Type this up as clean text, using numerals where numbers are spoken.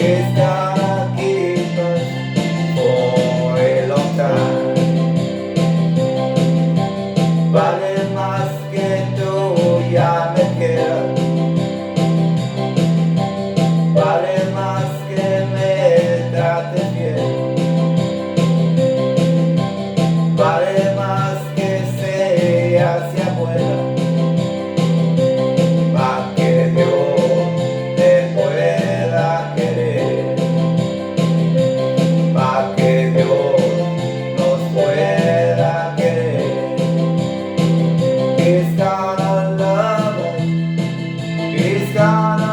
He's gonna keep us for a long time. Vale más que tú, ya me queda. Vale más que me trates bien. Vale más que seas y abuela. Pa' que Dios te pueda querer. Pa' que Dios nos pueda querer. He's gonna love us. He's gonna